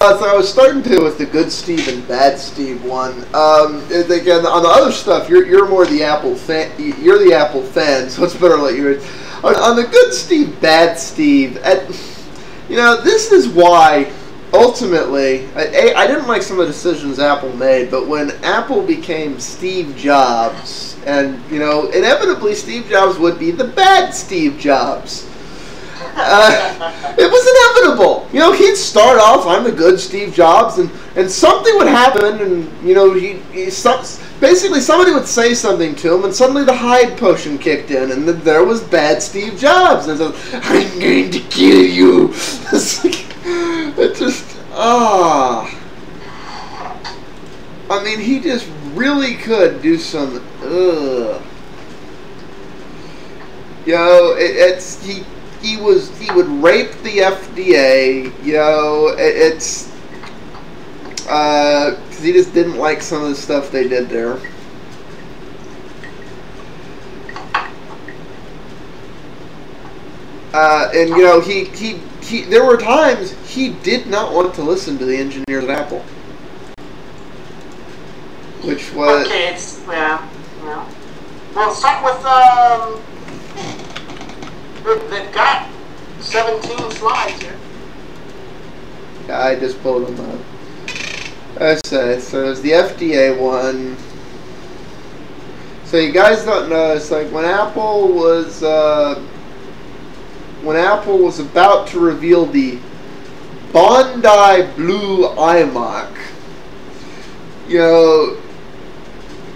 So I was starting to with the good Steve and bad Steve one. And again, on the other stuff, you're more the Apple fan. You're the Apple fan, so it's better to let you. On the good Steve, bad Steve. This is why. Ultimately, I didn't like some of the decisions Apple made, but when Apple became Steve Jobs, and inevitably Steve Jobs would be the bad Steve Jobs. It was inevitable. He'd start off, I'm the good Steve Jobs, and something would happen, and basically somebody would say something to him, and suddenly the Hyde potion kicked in, and there was bad Steve Jobs, and I'm going to kill you. It just, I mean, he just really could do some, he would rape the FDA, because he just didn't like some of the stuff they did there. There were times he did not want to listen to the engineers at Apple, which was okay. Yeah. Well, start with they've got 17 slides here. Yeah, I just pulled them up. I say so. There's the FDA one. So you guys don't know. It's like when Apple was about to reveal the Bondi Blue iMac,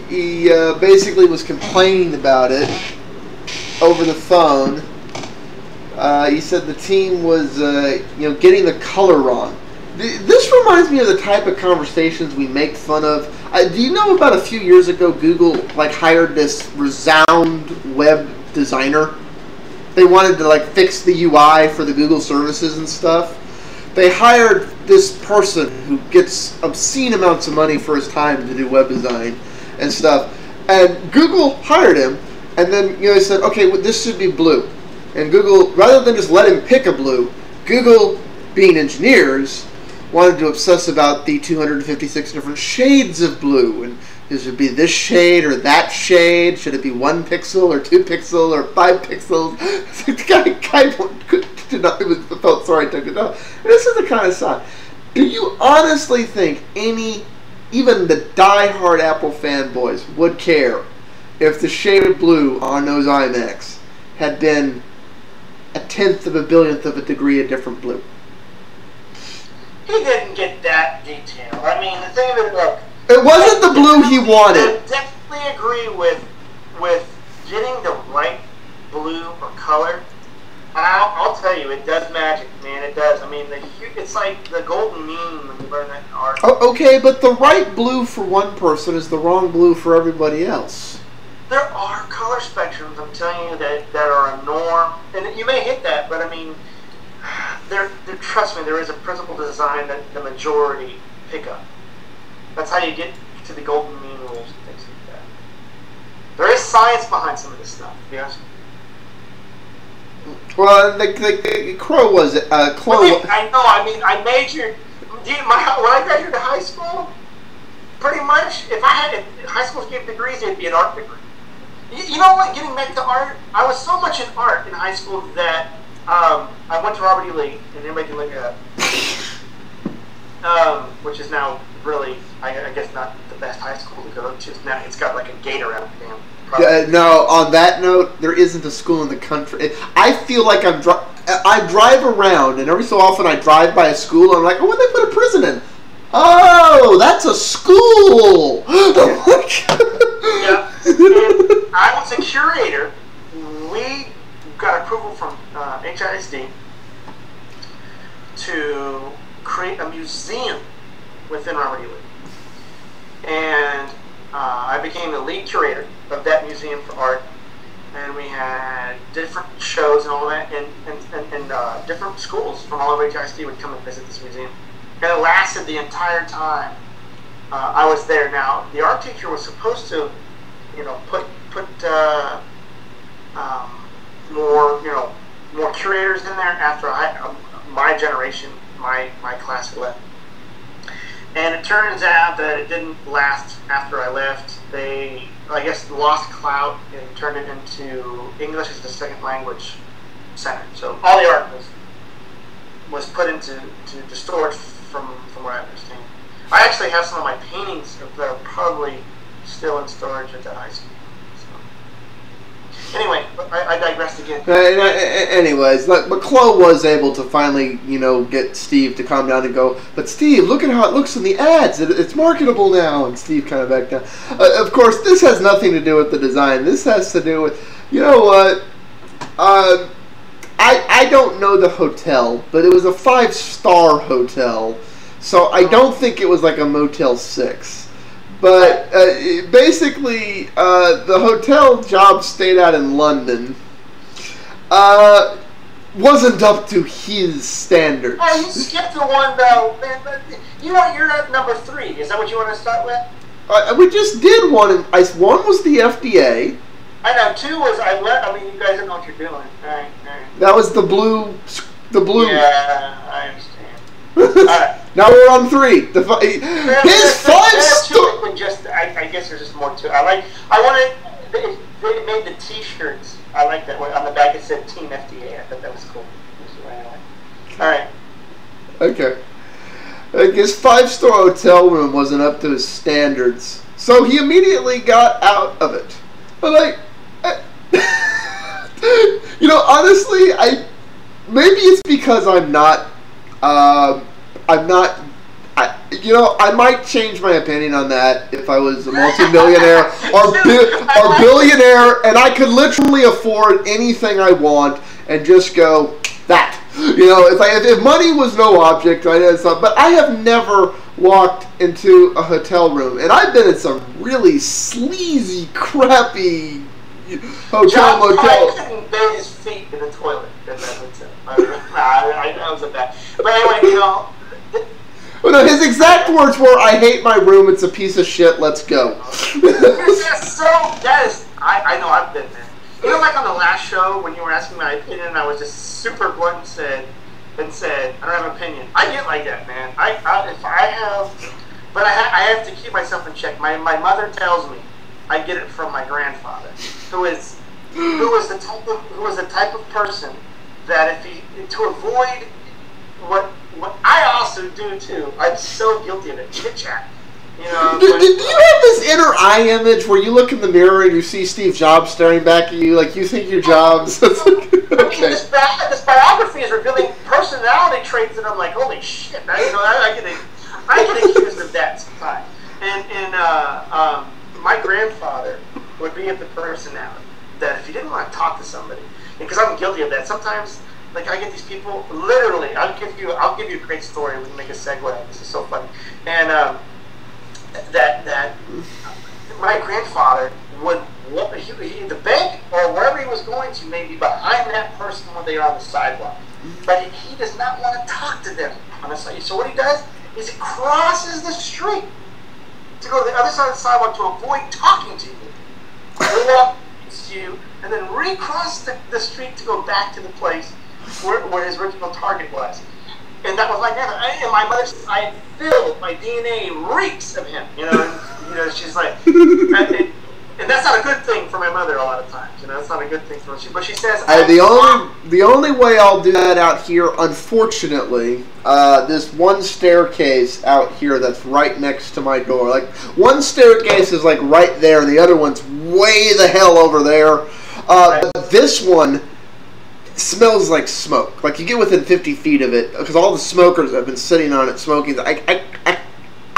he basically was complaining about it over the phone. He said the team was, getting the color wrong. This reminds me of the type of conversations we make fun of. Do you know about a few years ago, Google hired this Resound web designer? They wanted to fix the UI for the Google services and stuff. They hired this person who gets obscene amounts of money for his time to do web design and stuff. And Google hired him, and then they said, okay, well, this should be blue. And Google, rather than just let him pick a blue, Google, being engineers, wanted to obsess about the 256 different shades of blue, and should it be this shade or that shade? Should it be 1 pixel or 2 pixel or 5 pixels? The guy did not, felt sorry to it. No. This is the kind of sign. Do you honestly think even the die-hard Apple fanboys would care if the shade of blue on those iMacs had been a 1/10 of a billionth of a degree a different blue? He didn't get that detail. I mean, the thing of it, look. It wasn't the blue he wanted. I definitely agree with getting the right blue or color. And I'll tell you, it does magic, man. It does. I mean, it's like the golden mean when you learn that in art. Oh, okay, but the right blue for one person is the wrong blue for everybody else. There are color spectrums, I'm telling you, that are a norm. And you may hit that, but I mean, trust me, there is a principle to design that the majority pick up. That's how you get to the golden mean rules and things like that. There is science behind some of this stuff, yes. Well, the Crow was Crow. I know. I mean, I majored. When I graduated high school, pretty much, if high schools gave degrees, it'd be an art degree. You know what? Getting back to art, I was so much in art in high school that I went to Robert E. Lee, and anybody can look it up, which is now really, I guess, not the best high school to go to. Now it's got like a gate around it. No, on that note, there isn't a school in the country. I feel like I drive around, and every so often I drive by a school, and I'm like, oh, what'd they put a prison in? Oh, that's a school! Yeah. And I was a curator. We got approval from HISD to create a museum within Robert E. Lee. And I became the lead curator of that museum for art, and we had different shows and all that, and different schools from all over HISD would come and visit this museum. And it lasted the entire time I was there. Now, the art teacher was supposed to, put more curators in there after my generation, my class had left. And it turns out that it didn't last after I left. They, I guess, lost clout and turned it into English as the second language center. So all the art was put into storage from what I understand. I actually have some of my paintings that are probably still in storage at that high school. So. Anyway, I digressed again. Anyways, but Chloe was able to finally, get Steve to calm down and go, but Steve, look at how it looks in the ads. It's marketable now. And Steve kind of backed down. Of course, this has nothing to do with the design. This has to do with, you know what? I don't know the hotel, but it was a 5-star hotel. So I don't think it was like a Motel 6. But basically, the hotel job stayed out in London wasn't up to his standards. Oh, you skipped the one, though. You're at number 3. Is that what you want to start with? We just did one. One was the FDA. I know. 2 was I mean, you guys don't know what you're doing. All right. That was the blue. Yeah, I understand. All right. Now we're on 3. His 5-star. I guess there's just more to it. They made the T-shirts. I like that one. On the back it said Team FDA. I thought that was cool. All right. Okay. His 5-star hotel room wasn't up to his standards, so he immediately got out of it. But honestly, maybe it's because I'm not. I might change my opinion on that if I was a multimillionaire or billionaire and I could literally afford anything I want and just go, that. If money was no object, but I have never walked into a hotel room, and I've been in some really sleazy, crappy motels. I couldn't bathe his feet in the toilet in that hotel. I was a bad. But anyway, Well, no, his exact words were, "I hate my room. It's a piece of shit. Let's go." I know I've been there. Like on the last show when you were asking my opinion, and I was just super blunt and said, I don't have an opinion. I get like that, man. I have to keep myself in check. My mother tells me I get it from my grandfather, who was the type of person that to avoid what I also do too. I'm so guilty of it. Chit chat. Do you have this inner eye image where you look in the mirror and you see Steve Jobs staring back at you like you think you're Jobs? Okay. This biography is revealing personality traits that I'm like, holy shit! I get accused of that sometimes. And my grandfather would be of the personality that if he didn't want to talk to somebody, because I'm guilty of that sometimes. Like I get these people, literally. I'll give you a great story. We can make a segue. This is so funny. And that my grandfather would the bank or wherever he was going to, maybe behind that person when they are on the sidewalk, but he does not want to talk to them on the side. So what he does is he crosses the street to go to the other side of the sidewalk to avoid talking to you. He walks to you and then recross the street to go back to the place where his original target was. And that was my grandmother. And my mother says, I feel my DNA reeks of him. She's like, and that's not a good thing for my mother a lot of times. That's not a good thing for her. But she says, the only way I'll do that out here, unfortunately, this one staircase out here that's right next to my door. Like one staircase is like right there, and the other one's way the hell over there. But this one smells like smoke. Like you get within 50 feet of it because all the smokers have been sitting on it smoking.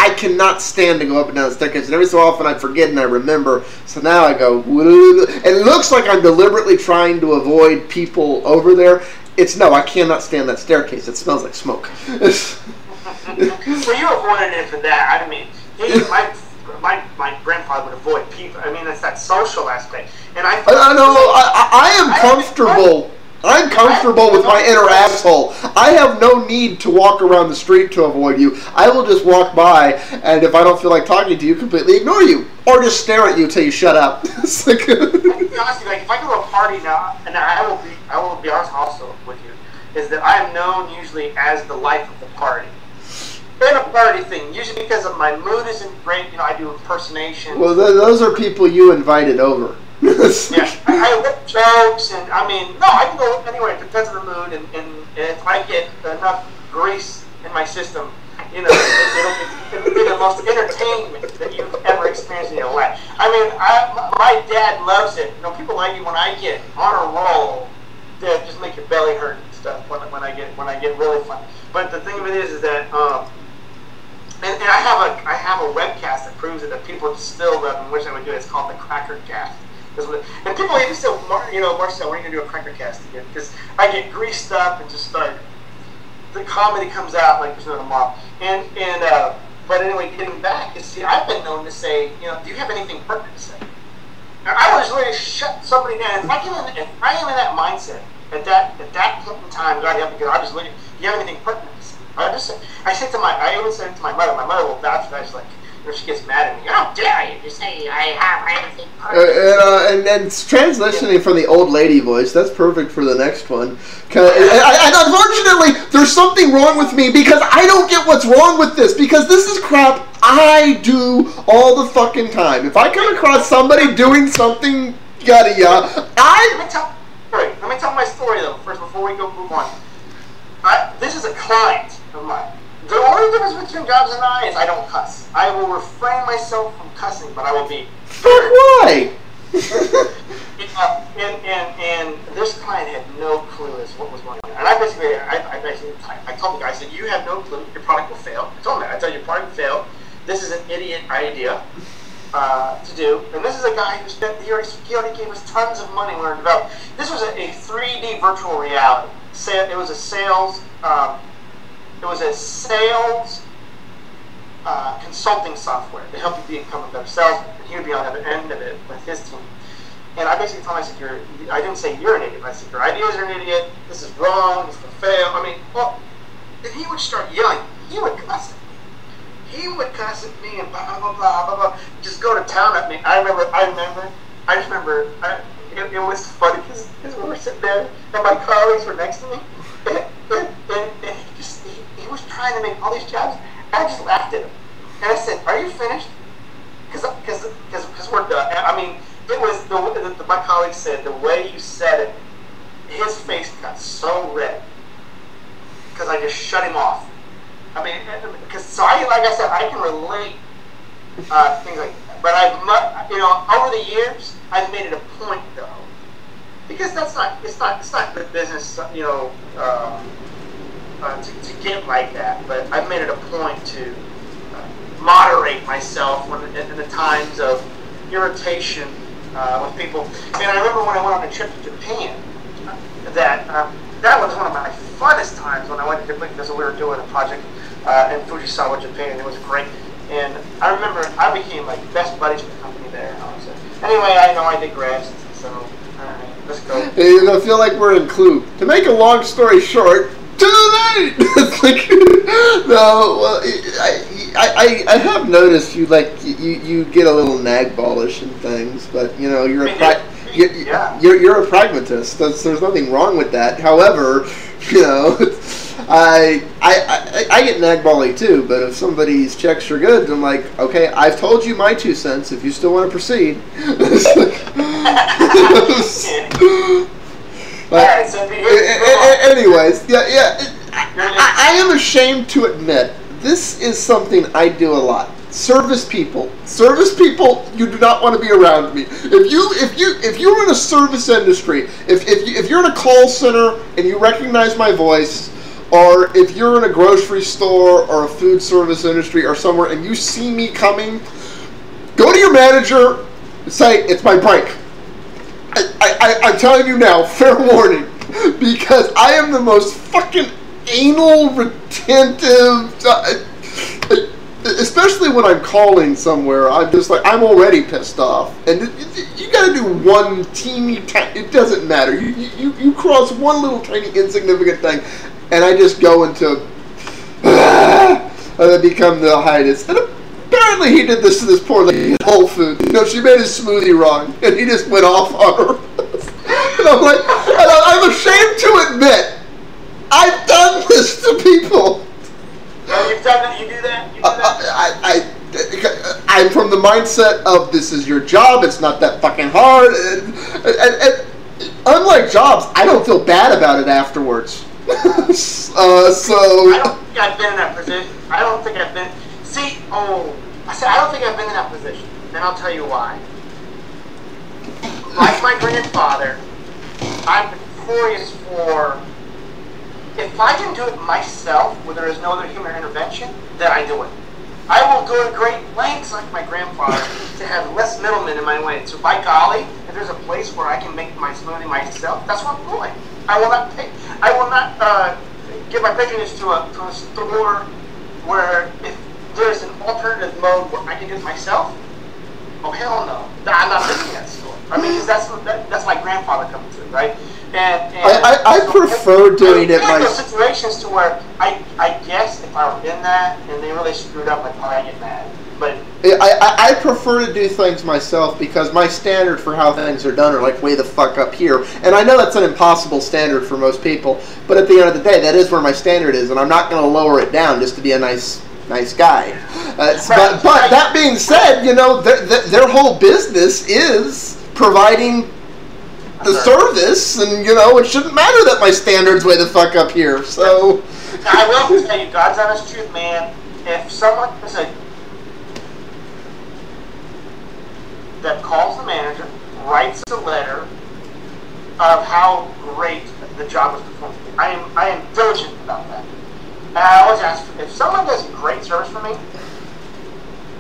I cannot stand to go up and down the staircase, and every so often I forget and I remember. So now I go, and it looks like I'm deliberately trying to avoid people over there. I cannot stand that staircase. It smells like smoke. Well, you avoided it for that. I mean, my grandfather would avoid people. I mean, it's that social aspect, and I am comfortable. I'm comfortable with my inner asshole. I have no need to walk around the street to avoid you. I will just walk by, and if I don't feel like talking to you, completely ignore you. Or just stare at you until you shut up. It's like, honestly, if I go to a party now, and I will be honest also with you, is that I am known usually as the life of the party. been a party thing, usually because of my mood isn't great. You know, I do impersonation. Well, those are people you invited over. Yeah, I whip jokes, and I mean, no, I can go anywhere. It depends on the mood, and if I get enough grease in my system, you know, it'll be the most entertainment that you've ever experienced in your life. I mean, my dad loves it. You know, people like it when I get on a roll. They just make your belly hurt and stuff when I get really funny. But the thing of it is that and I have a webcast that proves it, that people still love and wish I would do it. It's called the Cracker Cast. And people even still, you know, Marcel, when are you gonna do a Cracker Cast again? Because I get greased up and just start. The comedy comes out like there's no tomorrow. But anyway, getting back, you see, I've been known to say, you know, do you have anything pertinent to say? And I was ready to shut somebody down. If I am in that mindset at that point in time, God help me, because I just look at, do you have anything pertinent to say? I even said it to my mother. My mother will vouch for that. She's like, you know, she gets mad at me. How dare you say I have anything pertinent? And transitioning from the old lady voice, that's perfect for the next one. And unfortunately, there's something wrong with me because I don't get what's wrong with this, because this is crap I do all the fucking time. If I come across somebody doing something yada yada, Let me tell my story though first before we move on. This is a client of mine. The only difference between Jobs and I is I don't cuss. I will refrain myself from cussing, but I will be. Why? And this client had no clue as what was going on. And I told the guy, I said, you have no clue, your product will fail. I told him that. I tell you, your product will fail. This is an idiot idea to do. And this is a guy who he already gave us tons of money when we were developing. This was a 3D virtual reality. It was a sales consulting software to help you become a better salesman. And he would be on the other end of it with his team. And I basically told him, I said, I didn't say you're an idiot. I said, your ideas are an idiot. This is wrong. This will fail. I mean, well, and he would start yelling. He would cuss at me. He would cuss at me and blah, blah, blah, blah, blah, blah. Just go to town at me. I just remember, it was funny because we were sitting there and my colleagues were next to me. And he was trying to make all these jobs. And I just laughed at him. And I said, are you finished? Because we're done. I mean, it was my colleague said the way you said it, his face got so red because I just shut him off. I mean, like I said, I can relate things like that. But over the years, I've made it a point though, because it's not good business, to get like that. But I've made it a point to moderate myself in the times of irritation with people. And I remember when I went on a trip to Japan, that was one of my funnest times when I went to Japan, because we were doing a project in Fujisawa, Japan. It was great. And I remember I became like best buddies with the company there. Anyway, I know I digressed, so alright, let's go. You're gonna feel like we're in Clue. To make a long story short, tonight. It's like no. Well, I have noticed you get a little nagballish and things, but you know you're a pragmatist. There's nothing wrong with that. However, you know, I get nagbally too. But if somebody's checks are good, I'm like, okay, I've told you my 2 cents. If you still want to proceed. Anyways, I am ashamed to admit this is something I do a lot. Service people, you do not want to be around me. If you're in a service industry, if you're in a call center and you recognize my voice, or if you're in a grocery store or a food service industry or somewhere and you see me coming, go to your manager and say it's my break. I'm telling you now, fair warning, because I am the most fucking anal retentive, especially when I'm calling somewhere. I'm just like, I'm already pissed off, and you gotta do one teeny tiny, it doesn't matter, you cross one little tiny insignificant thing, and I just go into and I become the hiatus. And apparently he did this to this poor lady at Whole Foods. You know, she made his smoothie wrong, and he just went off on her. And I'm like, I'm ashamed to admit, I've done this to people. You've done that. You do that. You do that. I'm from the mindset of this is your job. It's not that fucking hard. And unlike jobs, I don't feel bad about it afterwards. So I don't think I've been in that position. I don't think I've been. See, I said I don't think I've been in that position. And I'll tell you why. Like my grandfather, I'm notorious for. If I can do it myself, where there is no other human intervention, then I do it. I will go to great lengths, like my grandfather, to have less middlemen in my way. So by golly, if there's a place where I can make my smoothie myself, that's what I'm doing. I will not pay. I will not give my patronage to a store where if there's an alternative mode where I can do it myself. Oh hell no! I'm not visiting that store. I mean, 'cause that's my grandfather coming through, right? And I prefer doing it myself. Those situations to where I guess if I were in that and they really screwed up, I'd probably get mad. But I prefer to do things myself because my standard for how things are done are like way the fuck up here. And I know that's an impossible standard for most people, but at the end of the day, that is where my standard is, and I'm not going to lower it down just to be a nice guy. But that being said, you know, their whole business is providing the service, and you know, it shouldn't matter that my standard's way the fuck up here. So I will tell you, God's honest truth, man. If someone that calls the manager, writes a letter of how great the job was performed, I am diligent about that. And I always ask, if someone does great service for me,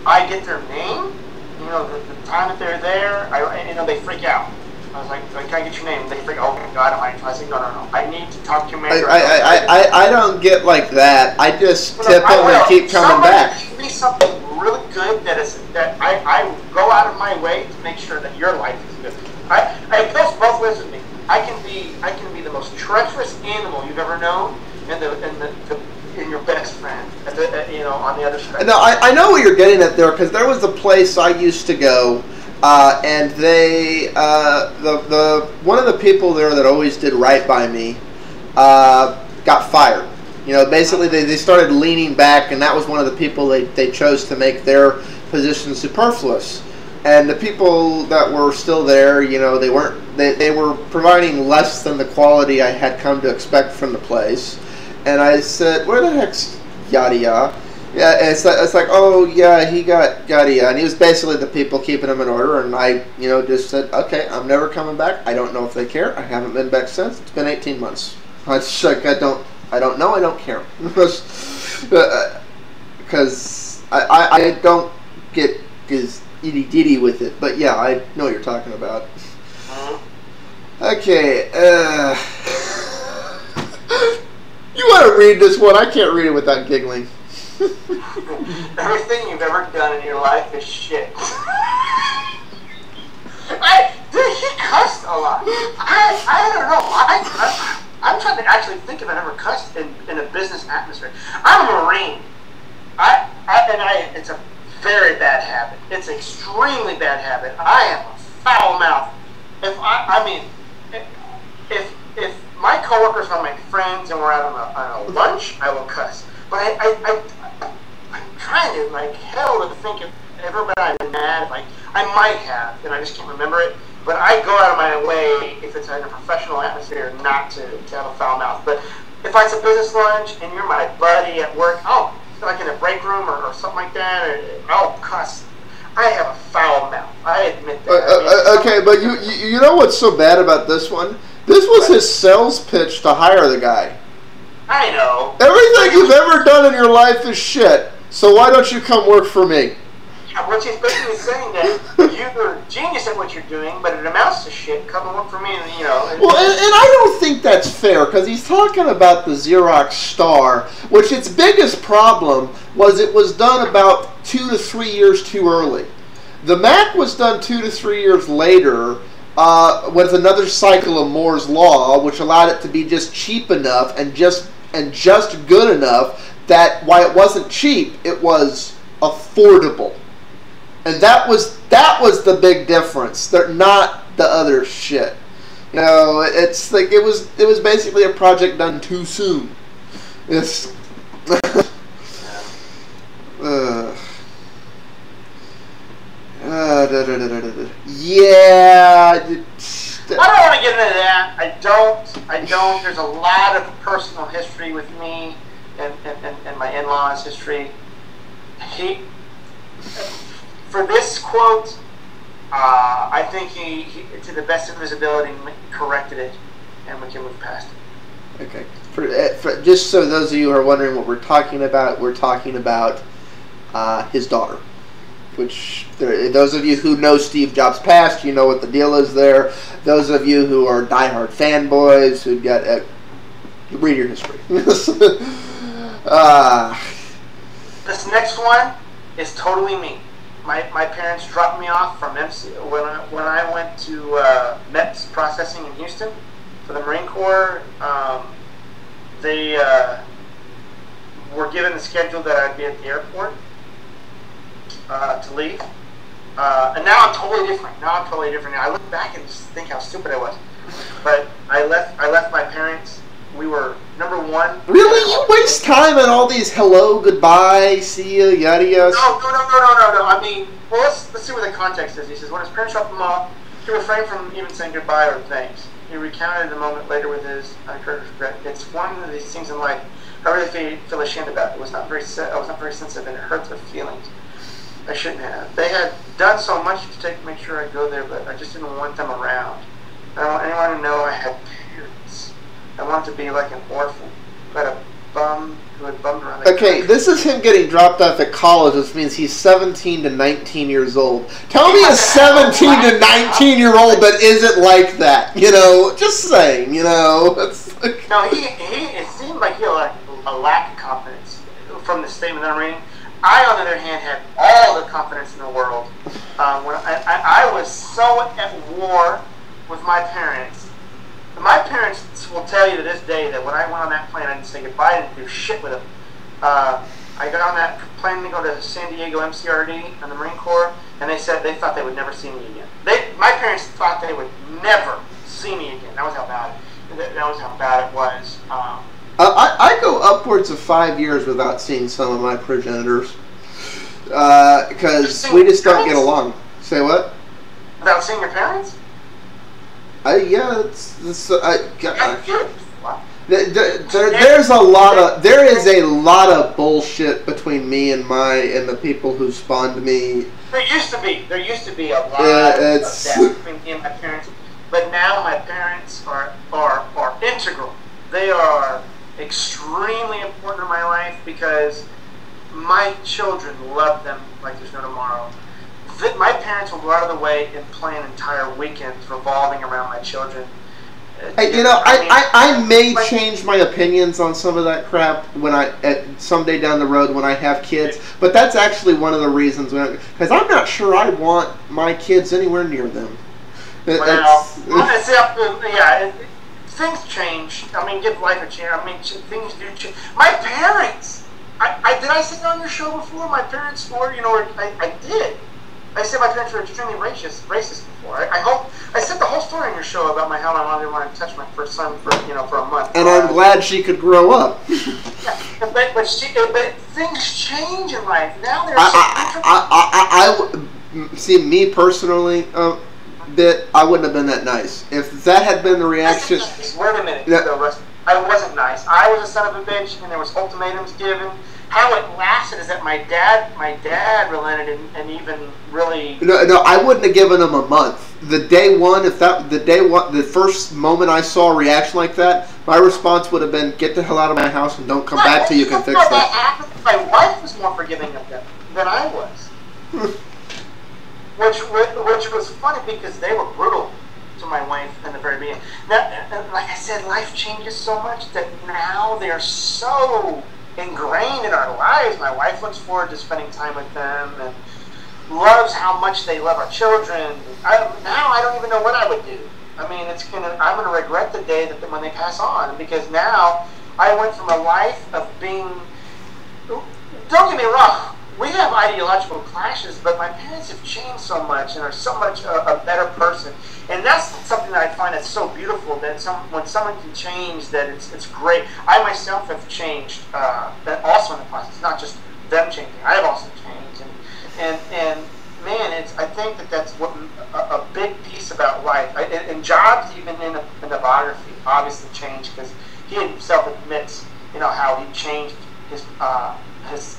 I get their name, you know, the time that they're there, they freak out. I was like, can I get your name? They freak out, oh my God, I said, no. I need to talk to your manager. I don't get like that. I just tip them and keep coming back. Give me something really good that I go out of my way to make sure that your life is good. It goes both ways with me. I can be the most treacherous animal you've ever known, and your best friend, on the other side. No, I know what you're getting at there, because there was a place I used to go, and they, one of the people there that always did right by me, got fired. You know, basically they started leaning back, and that was one of the people they chose to make their position superfluous. And the people that were still there, you know, they were providing less than the quality I had come to expect from the place. And I said, where the heck's yada yada? Yeah, and it's like, oh yeah, he got yada yada. And he was basically the people keeping him in order. And I, you know, just said, okay, I'm never coming back. I don't know if they care. I haven't been back since. It's been 18 months. It's like, I don't know. I don't care. Because I don't get his itty ditty with it. But yeah, I know what you're talking about. Okay. You want to read this one? I can't read it without giggling. Everything you've ever done in your life is shit. He cussed a lot. I don't know. I'm trying to actually think if I've ever cussed in a business atmosphere. I'm a Marine. It's a very bad habit. It's an extremely bad habit. I am a foul mouth. If my coworkers are my friends and we're out on a lunch, I will cuss. But I'm trying to like hell to think if everybody I've been mad. Like I might have, and I just can't remember it. But I go out of my way if it's in a professional atmosphere not to have a foul mouth. But if it's a business lunch and you're my buddy at work, like in a break room or something like that, I'll cuss. I have a foul mouth. I admit that. Okay, but you know what's so bad about this one? This was his sales pitch to hire the guy. I know. Everything you've ever done in your life is shit. So why don't you come work for me? Yeah, which is basically saying that you're a genius at what you're doing, but it amounts to shit. Come and work for me, and you know. Well, and I don't think that's fair, because he's talking about the Xerox Star, which its biggest problem was it was done about 2 to 3 years too early. The Mac was done 2 to 3 years later, with another cycle of Moore's Law, which allowed it to be just cheap enough and just good enough that while it wasn't cheap, it was affordable. And that was the big difference. They're not the other shit. You know, it's like it was basically a project done too soon. It's Yeah. I don't want to get into that. I don't. There's a lot of personal history with me and my in-laws' history. For this quote, I think he, to the best of his ability, corrected it, and we can move past it. Okay. Just so those of you who are wondering what we're talking about his daughter. Which, those of you who know Steve Jobs' past, you know what the deal is there. Those of you who are diehard fanboys, who get read your history. This next one is totally me. My parents dropped me off from MC when I went to MEPS processing in Houston for the Marine Corps. They were given the schedule that I'd be at the airport to leave. And now I'm totally different. Now I look back and just think how stupid I was. But I left my parents. We were number one. Really? You waste time on all these hello, goodbye, see ya, yada yada. No. I mean, well, let's see what the context is. He says, when his parents dropped him off, he refrained from even saying goodbye or thanks. He recounted the moment later with his uncurtained regret. It's one of these things in life I really feel ashamed about. I was not very sensitive, and it hurt their feelings. I shouldn't have. They had done so much to make sure I go there, but I just didn't want them around. I don't want anyone to know I had parents. I wanted to be like an orphan, but a bum who had bummed around. Okay, this is him getting dropped off at college, which means he's 17 to 19 years old. Tell me a 17 to 19-year-old that isn't like that. You know, just saying. You know, it's like... No, it seemed like he had a lack of confidence from the statement I'm reading. I, on the other hand, had all the confidence in the world. When I was so at war with my parents. My parents will tell you to this day that when I went on that plane, I didn't say goodbye. I didn't do shit with them. I got on that plane to go to San Diego MCRD and the Marine Corps, and they said they thought they would never see me again. My parents thought they would never see me again. That was how bad it was. I go upwards of 5 years without seeing some of my progenitors because we just don't get along. Say what? Without seeing your parents? Yeah, there's a lot of there is a lot of bullshit between me and the people who spawned me. There used to be a lot of that between me and my parents, but now my parents are integral. They are extremely important in my life because my children love them like there's no tomorrow. My parents will go out of the way and plan entire weekends revolving around my children. I may change my opinions on some of that crap when someday down the road when I have kids, but that's actually one of the reasons because I'm not sure I want my kids anywhere near them. Things change. I mean, give life a chance. I mean, things do change. My parents. Did I say on your show before? My parents were, I did. I said my parents were extremely racist before. I said the whole story on your show about how my mom didn't want to touch my first son for a month. And I'm glad she could grow up. Yeah, but things change in life. Now there's see, me personally, that I wouldn't have been that nice if that had been the reaction. Wait a minute, I wasn't nice. I was a son of a bitch, and there was ultimatums given. How it lasted is that my dad relented and even really. No, I wouldn't have given him a month. The first moment I saw a reaction like that, my response would have been, "Get the hell out of my house and don't come back till you can fix that." My wife was more forgiving of them than I was, which was funny because they were brutal to my wife in the very beginning. Now, like I said, life changes so much that now they're so ingrained in our lives. My wife looks forward to spending time with them and loves how much they love our children. Now I don't even know what I would do. I mean, I'm gonna regret the day when they pass on, because now I went from a life of being. Don't get me wrong. We have ideological clashes, but my parents have changed so much and are so much a better person. And that's something that I find that's so beautiful, that when someone can change, that it's great. I myself have changed, that also in the process, not just them changing. I have also changed. And man, I think that that's what a big piece about life. And Jobs, even in the biography, obviously changed because he himself admits, how he changed his a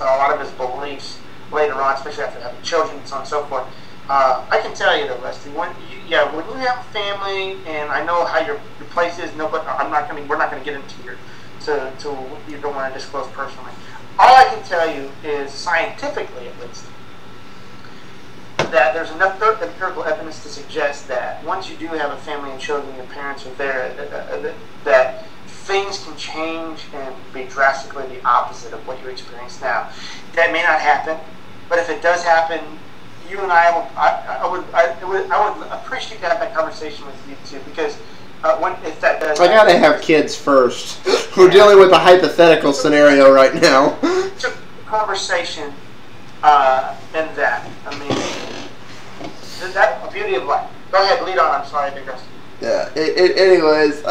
lot of his beliefs later on, especially after having children and so on and so forth. I can tell you though, Leslie, when you have a family, and I know how your place is. No, but we're not gonna get into to what you don't want to disclose personally. All I can tell you is, scientifically at least, that there's enough empirical evidence to suggest that once you do have a family and children, your parents are there, that things can change and be drastically the opposite of what you experience now. That may not happen, but if it does happen, you and I would appreciate to have that conversation with you too, because if that does, I gotta have kids first. We're dealing with a hypothetical scenario right now. It's a conversation, and that. I mean, that's the beauty of life. Go ahead, lead on. I'm sorry, I digressed. Yeah. Anyways,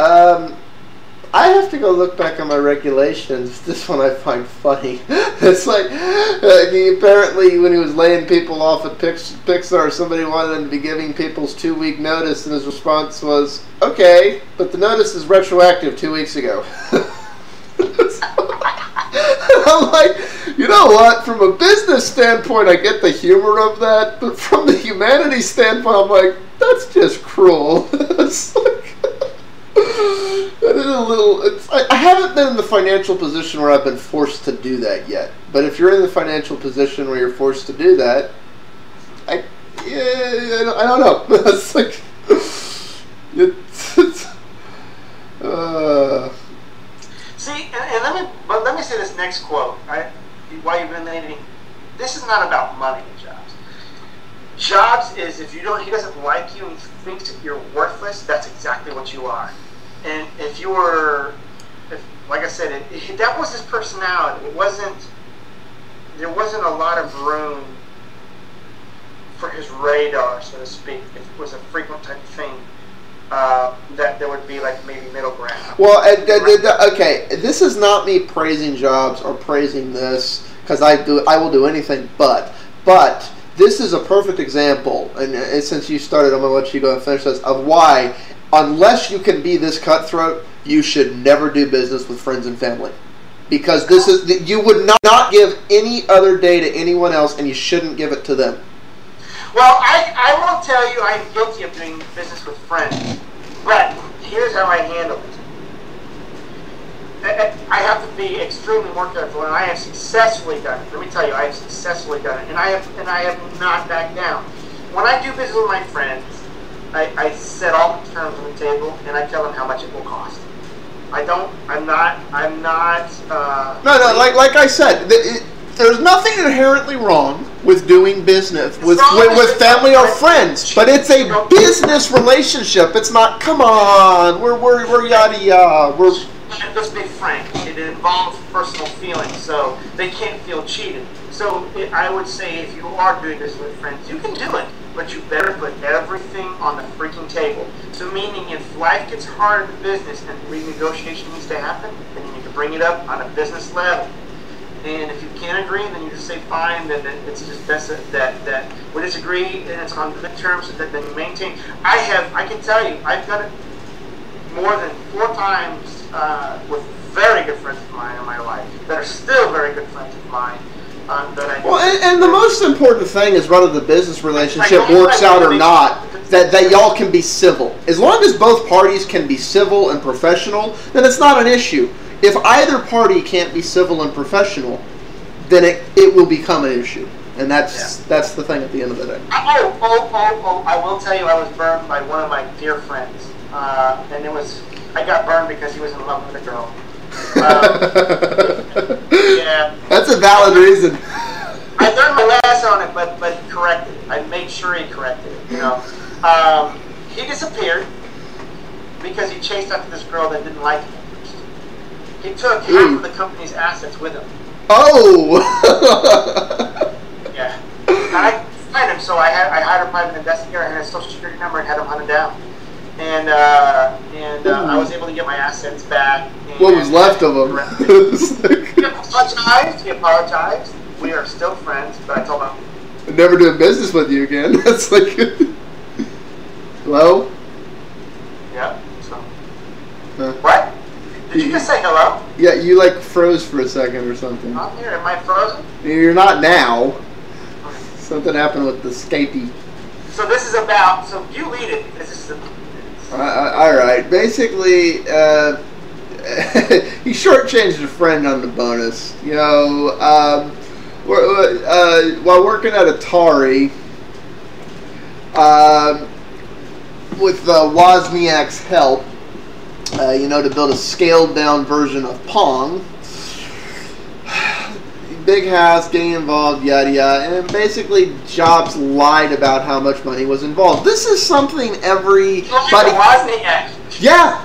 I have to go look back on my regulations. This one I find funny. It's like, apparently when he was laying people off at Pixar, somebody wanted him to be giving people's 2-week notice, and his response was, okay, but the notice is retroactive 2 weeks ago. I'm like, you know what? From a business standpoint, I get the humor of that, but from the humanities standpoint, I'm like, that's just cruel. It's like, that is a little. I haven't been in the financial position where I've been forced to do that yet. But if you're in the financial position where you're forced to do that, I don't know. It's like See, and let me say this next quote. While you've been editing, this is not about money, Jobs. Jobs is, he doesn't like you and he thinks that you're worthless, that's exactly what you are. And like I said, that was his personality. There wasn't a lot of room for his radar, so to speak. It was a frequent type of thing. That there would be like maybe middle ground. Well, okay, this is not me praising Jobs or praising this, because I will do anything but this is a perfect example, and since you started, I'm going to let you go and finish this, of why, unless you can be this cutthroat, you should never do business with friends and family. Because you would not give any other day to anyone else, and you shouldn't give it to them. Well, I will tell you I'm guilty of doing business with friends, but here's how I handle it. I have to be extremely more careful, and I have successfully done it. Let me tell you, I have successfully done it, and I have not backed down. When I do business with my friends, I set all the terms on the table, and I tell them how much it will cost. I'm not. No, like I said, there's nothing inherently wrong with doing business with family or friends, but it's a business relationship. It's not, come on, we're yada yada. Let's be frank, it involves personal feelings, so they can't feel cheated. So I would say if you are doing this with friends, you can do it, but you better put everything on the freaking table. So meaning if life gets hard in business and renegotiation needs to happen, then you need to bring it up on a business level. And if you can't agree, then you just say fine, then it's just best that we disagree and it's on good terms, so that then you maintain. I can tell you, I've done it more than 4 times with very good friends of mine in my life that are still very good friends of mine. And the most important thing is whether the business relationship works out or not, that y'all can be civil. As long as both parties can be civil and professional, then it's not an issue. If either party can't be civil and professional, then it will become an issue. And that's the thing at the end of the day. Oh, I will tell you, I was burned by one of my dear friends. And I got burned because he was in love with a girl. Yeah. That's a valid reason. I learned my lesson on it, but he corrected it. I made sure he corrected it, He disappeared because he chased after this girl that didn't like him. He took half of the company's assets with him. Oh! Yeah. And I find him, so I hired a private investigator, I had a social security number, and had him hunted down. And I was able to get my assets back. What was left of them? He apologized. We are still friends, but I told him, never doing business with you again. That's like, hello? Yeah, so. What? Did you just say hello? Yeah, you like froze for a second or something. I'm here. Am I frozen? You're not now. Okay. Something happened with the Skypey. So this is about, so you lead it. This is all right. Basically, he shortchanged a friend on the bonus. You know, while working at Atari, with Wozniak's help, you know, to build a scaled-down version of Pong. Big house, getting involved, yada yada, and basically Jobs lied about how much money was involved. This is something everybody. Yeah.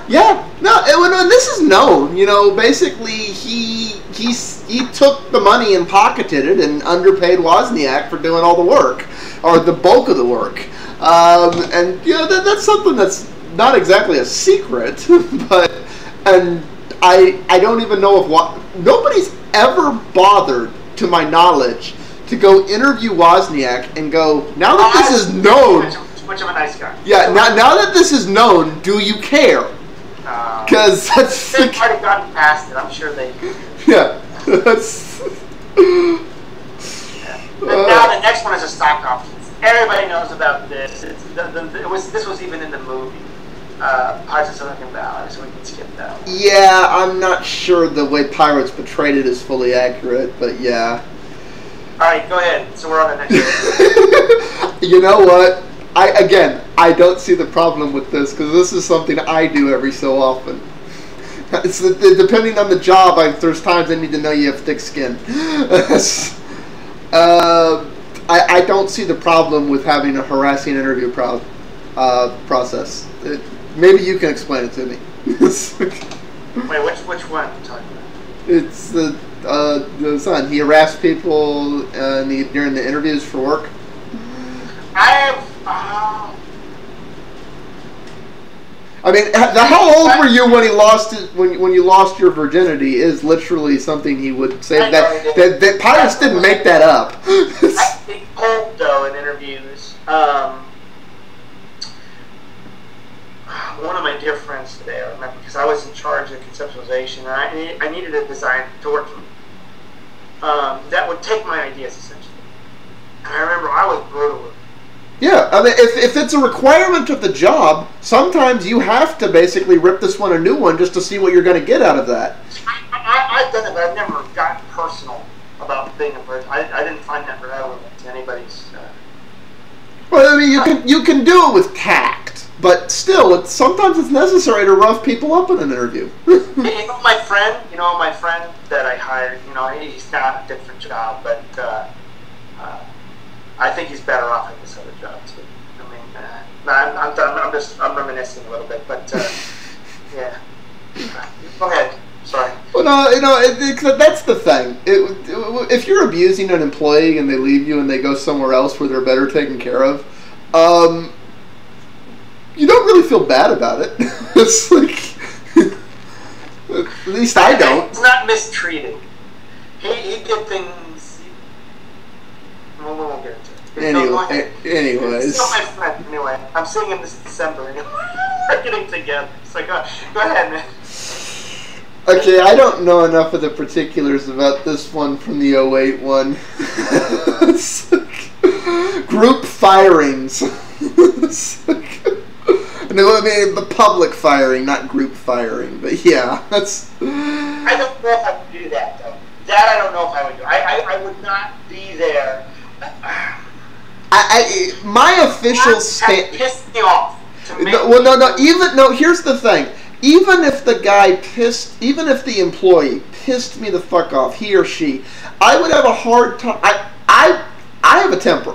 No, and this is known. You know, basically he took the money and pocketed it and underpaid Wozniak for doing all the work, or the bulk of the work. And you know that's something that's not exactly a secret, but I don't even know if nobody's ever bothered, to my knowledge, to go interview Wozniak and go, now that this is known, much of a nice guy. Yeah, now that this is known, do you care? Because that's they've already gotten past it. I'm sure they. Yeah, that's. Now the next one is a stock options. Everybody knows about this. This was even in the movie. Pirates of Silicon Valley, so we can skip that one. Yeah, I'm not sure the way Pirates portrayed it is fully accurate, but yeah. Alright, go ahead. So we're on the next one. You know what? I don't see the problem with this, because this is something I do every so often. Depending on the job, there's times I need to know you have thick skin. I don't see the problem with having a harassing interview process. Maybe you can explain it to me. Wait, which one are you talking about? It's the son. He harassed people during the interviews for work. I mean, how old were you when he lost when you lost your virginity? Is literally something he would say. That Pirates didn't make that up. I think old though in interviews. One of my dear friends today, I remember, because I was in charge of conceptualization, and I needed a design to work for me that would take my ideas essentially. And I remember I was brutal with it. Yeah, I mean, if it's a requirement of the job, sometimes you have to basically rip this one a new one just to see what you're going to get out of that. I've done it, but I've never gotten personal about being a virgin. I didn't find that relevant to anybody's. Well, I mean, you can do it with tact, but still, sometimes it's necessary to rough people up in an interview. My friend that I hired, he's got a different job, but I think he's better off at this other job too. I mean, I'm reminiscing a little bit, but yeah. Go ahead. Sorry. Well, no, that's the thing. If you're abusing an employee and they leave you and they go somewhere else where they're better taken care of, you don't really feel bad about it. It's like, at least I don't. It's not mistreating. He did things. We won't get into it. Anyways. He's still my friend. Anyway, I'm seeing him this December. We're getting together. It's like, go ahead, man. Okay, I don't know enough of the particulars about this one from the 08 one. It's like group firings. It's like, no, I mean the public firing, not group firing. But yeah, that's. I don't know if I would do that though. That I don't know if I would do. I would not be there. My official stand pissed me off. No. Here's the thing. Even if the employee pissed me the fuck off, he or she, I would have a hard time. I have a temper,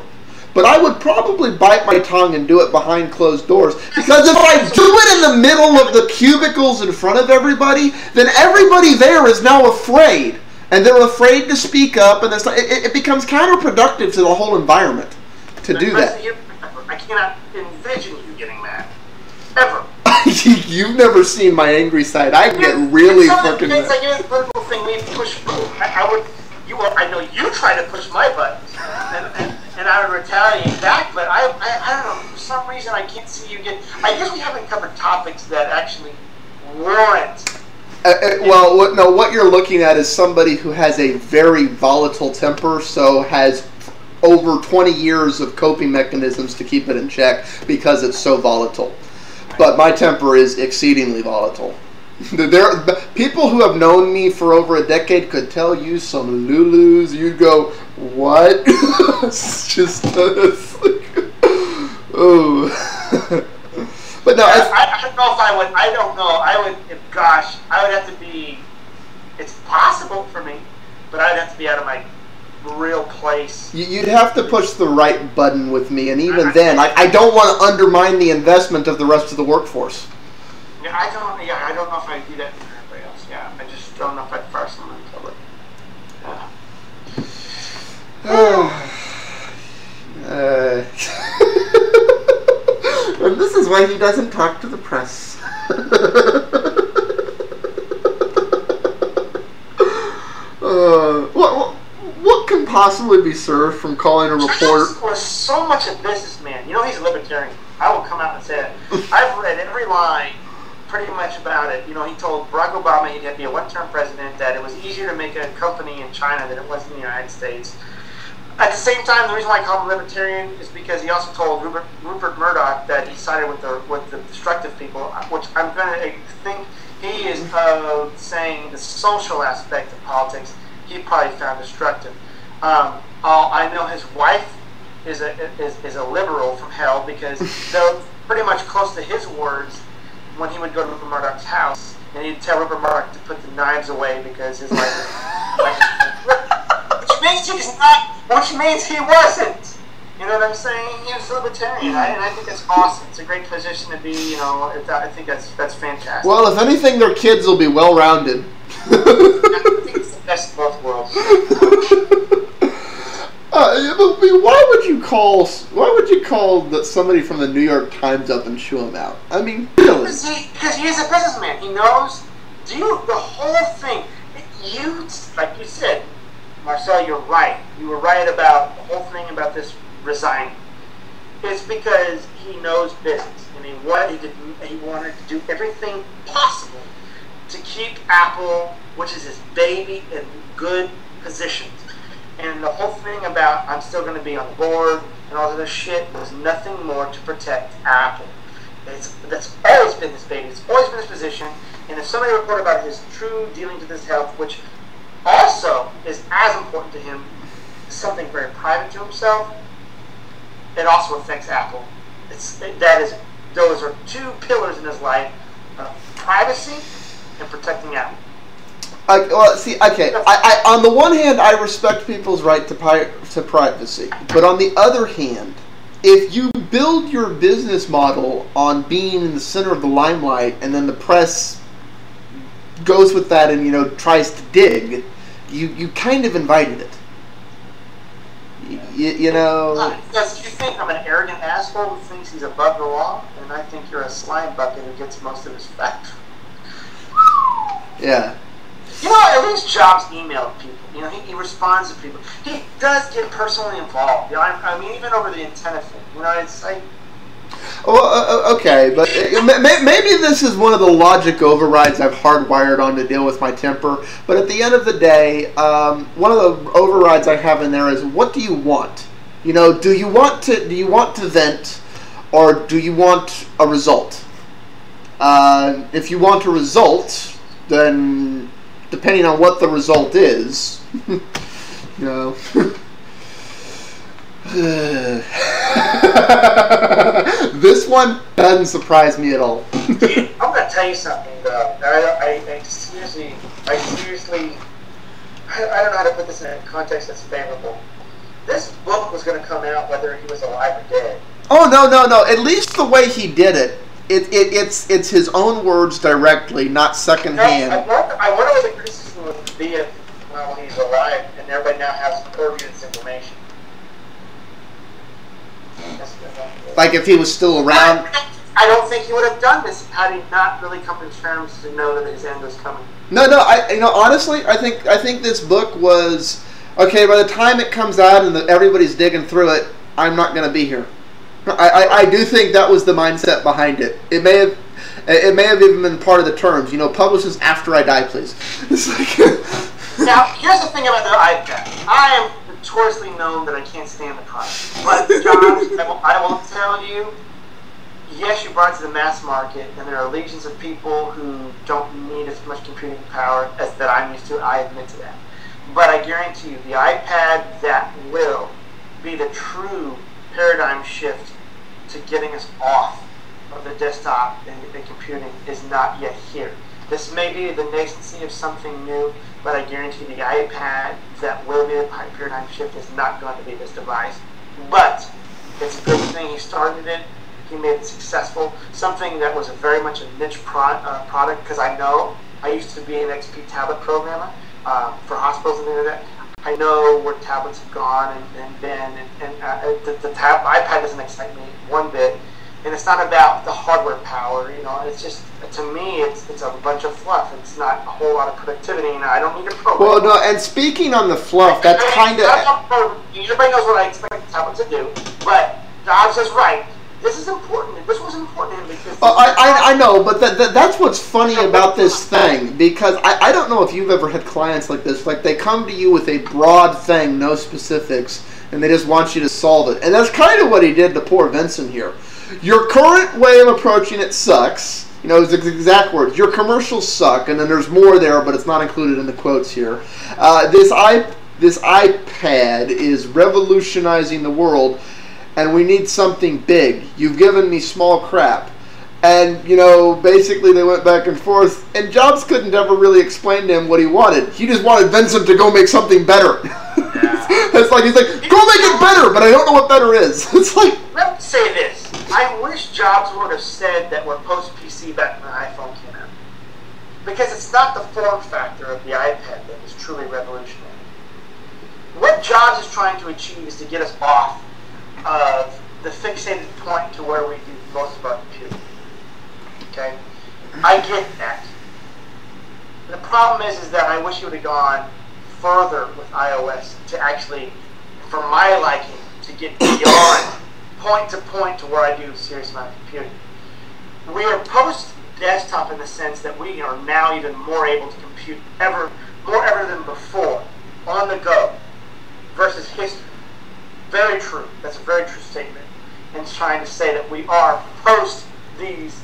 but I would probably bite my tongue and do it behind closed doors. Because if I do it in the middle of the cubicles in front of everybody, then everybody there is now afraid, and they're afraid to speak up, and it becomes counterproductive to the whole environment to do that. I cannot envision you getting mad ever. You've never seen my angry side. I get really fucking mad. It's like this political thing we push through. I know you try to push my buttons, and and I would retaliate back. But I don't know. For some reason, I can't see you get. I guess we haven't covered topics that actually warrant. What you're looking at is somebody who has a very volatile temper, so has over 20 years of coping mechanisms to keep it in check because it's so volatile. But my temper is exceedingly volatile. People who have known me for over a decade could tell you some Lulus. You'd go, what? It's just, oh. But no, I don't know if I would. I don't know. I would. Gosh, I would have to be. It's possible for me, but I'd have to be out of my real place. You'd have to push the right button with me, and even then, I don't want to undermine the investment of the rest of the workforce. Yeah, I don't know if I'd do that for everybody else. Yeah, I just don't know if I'd fire someone in public. And this is why he doesn't talk to the press. What can possibly be served from calling a reporter? He was so much a businessman. You know, he's a libertarian. I will come out and say it. I've read every line pretty much about it. You know, he told Barack Obama he'd have to be a one-term president, that it was easier to make a company in China than it was in the United States. At the same time, the reason why I call him libertarian is because he also told Rupert Murdoch that he sided with the destructive people, which I'm going to think he is saying the social aspect of politics he probably found destructive. I know his wife is a liberal from hell, because they're pretty much close to his words when he would go to Rupert Murdoch's house, and he'd tell Rupert Murdoch to put the knives away because his wife which means he wasn't. You know what I'm saying? He was a libertarian, and I think that's awesome. It's a great position to be. You know, I think that's fantastic. Well, if anything, their kids will be well-rounded. I think it's the best of both worlds. Why would you call somebody from the New York Times up and chew him out? I mean, really? Because he is a businessman. He knows. The whole thing? Like you said, Marcel, you're right. You were right about the whole thing about this resigning. It's because he knows business, and he wanted to do everything possible to keep Apple, which is his baby, in good positions. And the whole thing about I'm still going to be on the board and all of this shit was nothing more to protect Apple. That's always been his baby. It's always been his position. And if somebody reported about his true dealings with his health, which also is as important to him, something very private to himself, it also affects Apple. Those are two pillars in his life: privacy and protecting Apple. On the one hand, I respect people's right to privacy, but on the other hand, if you build your business model on being in the center of the limelight, and then the press goes with that and tries to dig, you kind of invited it. You know. Yes, you think I'm an arrogant asshole who thinks he's above the law, and I think you're a slime bucket who gets most of his facts. Yeah. You know, at least Jobs emailed people. You know, he responds to people. He does get personally involved. You know, I mean, even over the antenna thing. You know, it's like. Well, okay, but maybe this is one of the logic overrides I've hardwired on to deal with my temper. But at the end of the day, one of the overrides I have in there is, what do you want? You know, do you want to vent, or do you want a result? If you want a result, then depending on what the result is, you know. This one doesn't surprise me at all. I'm gonna tell you something though. I seriously, I don't know how to put this in a context that's favorable. This book was gonna come out whether he was alive or dead. Oh no! At least the way he did it, it's his own words directly, not secondhand. I wonder what the criticism would be if, well, he's alive and everybody now has pervious information. Like if he was still around. I don't think he would have done this had he not really come to terms to know that his end was coming. No. Honestly, I think this book was okay, by the time it comes out and everybody's digging through it, I'm not going to be here. I do think that was the mindset behind it. It may have even been part of the terms. You know, publish this after I die, please. It's like now, here's the thing about the iPad. I am notoriously known that I can't stand the product. But, John, I will tell you, yes, you brought it to the mass market, and there are legions of people who don't need as much computing power as that I'm used to. I admit to that. But I guarantee you, the iPad that will be the true paradigm shift to getting us off of the desktop and computing is not yet here. This may be the nascency of something new, but I guarantee the iPad that will be the paradigm shift is not going to be this device. But it's a good thing he started it. He made it successful. Something that was very much a niche product, because I used to be an XP tablet programmer for hospitals and things like that. I know where tablets have gone and been, and the iPad doesn't excite me one bit. And it's not about the hardware power, you know. It's just, to me, it's a bunch of fluff. It's not a whole lot of productivity, and I don't need a program. Well, no, and speaking on the fluff, that's kind of... Everybody knows what I expect the tablet to do, but Dobbs is right. This is important. This was important to him because... I know, but that's what's funny about this thing, because I don't know if you've ever had clients like this. Like, they come to you with a broad thing, no specifics, and they just want you to solve it. And that's kind of what he did to poor Vincent here. Your current way of approaching it sucks. You know, it's the exact words. Your commercials suck, and then there's more there, but it's not included in the quotes here. This iPad is revolutionizing the world, and we need something big. You've given me small crap. And, you know, basically they went back and forth, and Jobs couldn't ever really explain to him what he wanted. He just wanted Vincent to go make something better. Yeah. It's like, he's like, go make it better, but I don't know what better is. It's like... Let me say this. I wish Jobs would have said that we're post-PC back when the iPhone came out. Because it's not the form factor of the iPad that is truly revolutionary. What Jobs is trying to achieve is to get us off of the fixated point to where we do most of our computing. Okay? I get that. The problem is that I wish he would have gone further with iOS to actually, for my liking, to get beyond point to where I do a serious amount of computing. We are post-desktop in the sense that we are now even more able to compute more ever than before, on the go, versus history. Very true. That's a very true statement. And trying to say that we are post these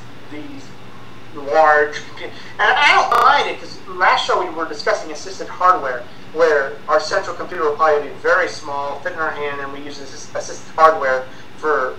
large computers. And I don't mind it, because last show we were discussing assisted hardware, where our central computer will probably be very small, fit in our hand, and we use assisted hardware for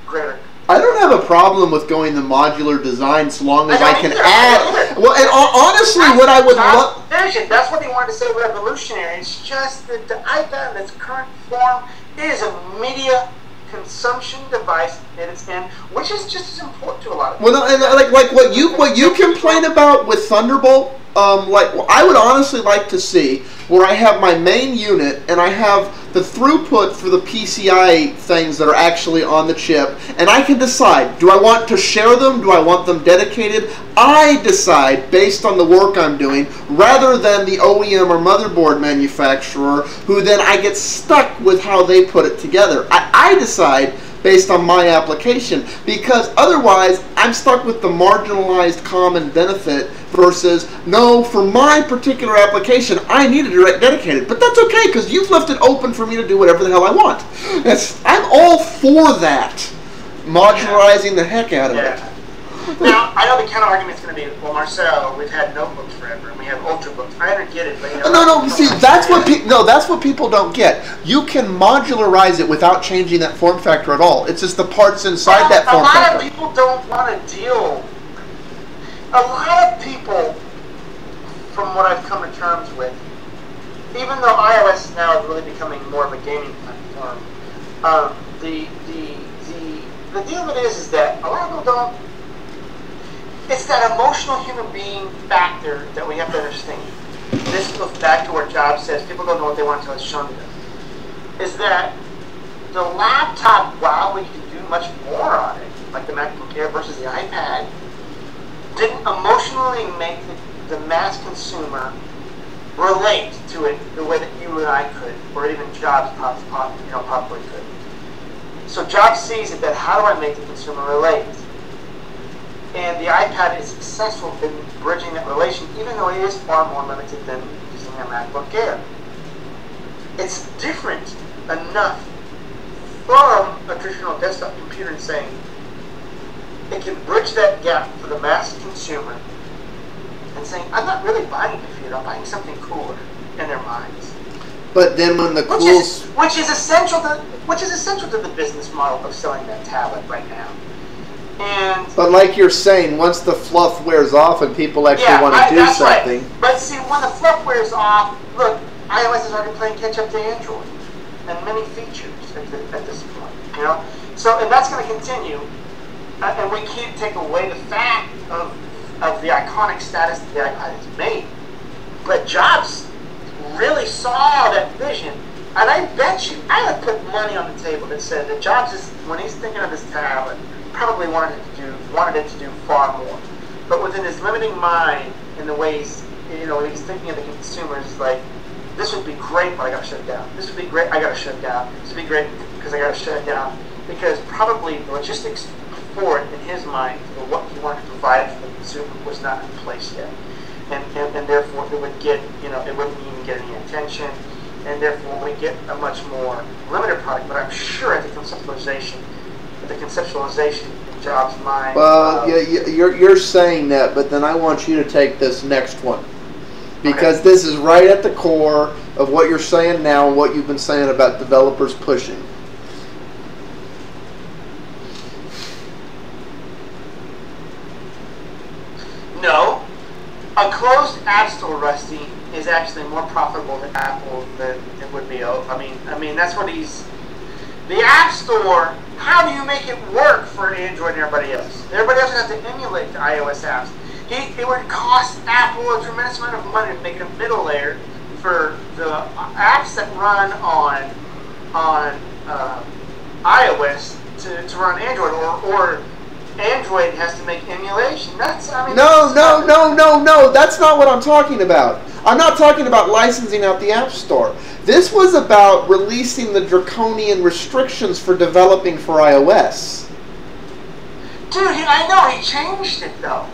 greater. I don't have a problem with going the modular design so long as I can add. Well, and honestly, what I would love. That's what they wanted to say revolutionary. It's just that the iPad in its current form is a media consumption device at its end, which is just as important to a lot of people. Well, no, and like what you complain about with Thunderbolt, I would honestly like to see where I have my main unit and I have the throughput for the PCI things that are actually on the chip, and I can decide, do I want to share them? Do I want them dedicated? I decide based on the work I'm doing, rather than the OEM or motherboard manufacturer, who then I get stuck with how they put it together. I decide based on my application, because otherwise I'm stuck with the marginalized common benefit versus, no, for my particular application I need it dedicated. But that's okay, because you've left it open for me to do whatever the hell I want. I'm all for that, modularizing the heck out of it. Now, I know the counter argument is going to be, well, Marcel, we've had notebooks forever, and we have ultrabooks. I don't get it, but you know, no. See, that's what people don't get. You can modularize it without changing that form factor at all. It's just the parts inside that form factor. A lot of people don't want to deal. A lot of people, from what I've come to terms with, even though iOS now is really becoming more of a gaming platform, the deal of it is that a lot of people don't. It's that emotional human being factor that we have to understand. This goes back to where Jobs says people don't know what they want until it's shown to them. Is that the laptop, while we can do much more on it, like the MacBook Air versus the iPad, didn't emotionally make the mass consumer relate to it the way that you and I could, or even Jobs probably could. So Jobs sees it that how do I make the consumer relate? And the iPad is successful in bridging that relation, even though it is far more limited than using a MacBook Air. It's different enough from a traditional desktop computer in saying it can bridge that gap for the mass consumer and saying, I'm not really buying a computer, I'm buying something cooler in their minds. But then when the which is essential to the business model of selling that tablet right now. But like you're saying, once the fluff wears off and people actually want to do something. Right. But see, when the fluff wears off, look, iOS is already playing catch up to Android and many features at this point. You know, so and that's going to continue, and we can't take away the fact of the iconic status that the iPad has made. But Jobs really saw that vision, and I bet you, I would put money on the table that said that Jobs is, when he's thinking of his tablet, probably wanted it to do far more. But within his limiting mind, in the ways, he's thinking of the consumers, like, this would be great, but I got to shut it down. This would be great, I got to shut it down. This would be great because I got to shut it down. Because probably the logistics for it in his mind, or what he wanted to provide for the consumer, was not in place yet. And therefore it would get, it wouldn't even get any attention, and therefore we get a much more limited product. But I'm sure at the conceptualization in Jobs' mind. Well, you're saying that, but then I want you to take this next one. Because this is right at the core of what you're saying now and what you've been saying about developers pushing. No. A closed app store, Rusty, is actually more profitable to Apple than it would be. I mean, that's what he's... The App Store, how do you make it work for Android and everybody else? Everybody else has to emulate the iOS apps. It would cost Apple a tremendous amount of money to make a middle layer for the apps that run on iOS to run Android, or Android has to make emulation. No. That's not what I'm talking about. I'm not talking about licensing out the App Store. This was about releasing the draconian restrictions for developing for iOS. Dude, I know he changed it though.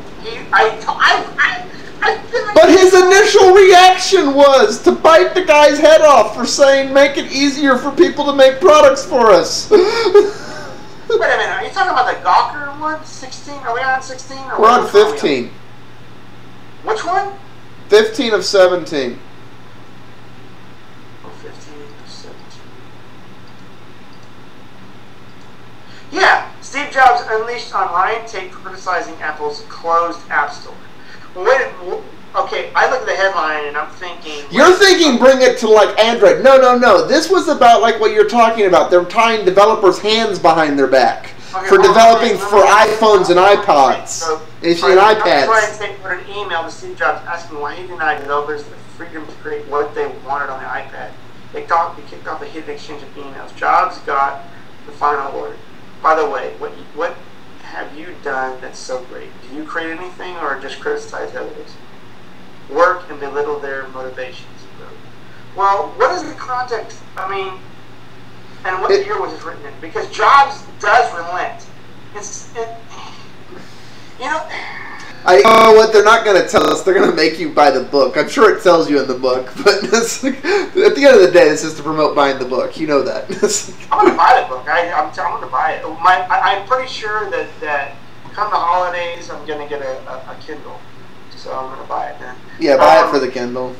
But his initial reaction was to bite the guy's head off for saying, make it easier for people to make products for us. Wait a minute, are you talking about the Gawker one? 16? Are we on 16? Or we're on 15. Which one? 15 of 17. Oh, 15 of 17. Yeah, Steve Jobs unleashed on Ryan Tate for criticizing Apple's closed App Store. Okay, I look at the headline and I'm thinking... You're thinking bring it to like Android. No. This was about like what you're talking about. They're tying developers' hands behind their back for developing for iPhones and iPods. And iPads. Ryan Tate put an email to Steve Jobs asking why he denied developers the freedom to create what they wanted on the iPad. He kicked off a heated exchange of emails. Jobs got the final word. By the way, what have you done that's so great? Do you create anything or just criticize others? Work and belittle their motivations. Well, what is the context? I mean, and what year was this written in? Because Jobs does relent. I know what they're not going to tell us. They're going to make you buy the book. I'm sure it tells you in the book, but at the end of the day, this is to promote buying the book. You know that. I'm going to buy the book. I'm going to buy it. I'm pretty sure that come the holidays, I'm going to get a Kindle. So I'm going to buy it then. Yeah, buy it for the Kindle.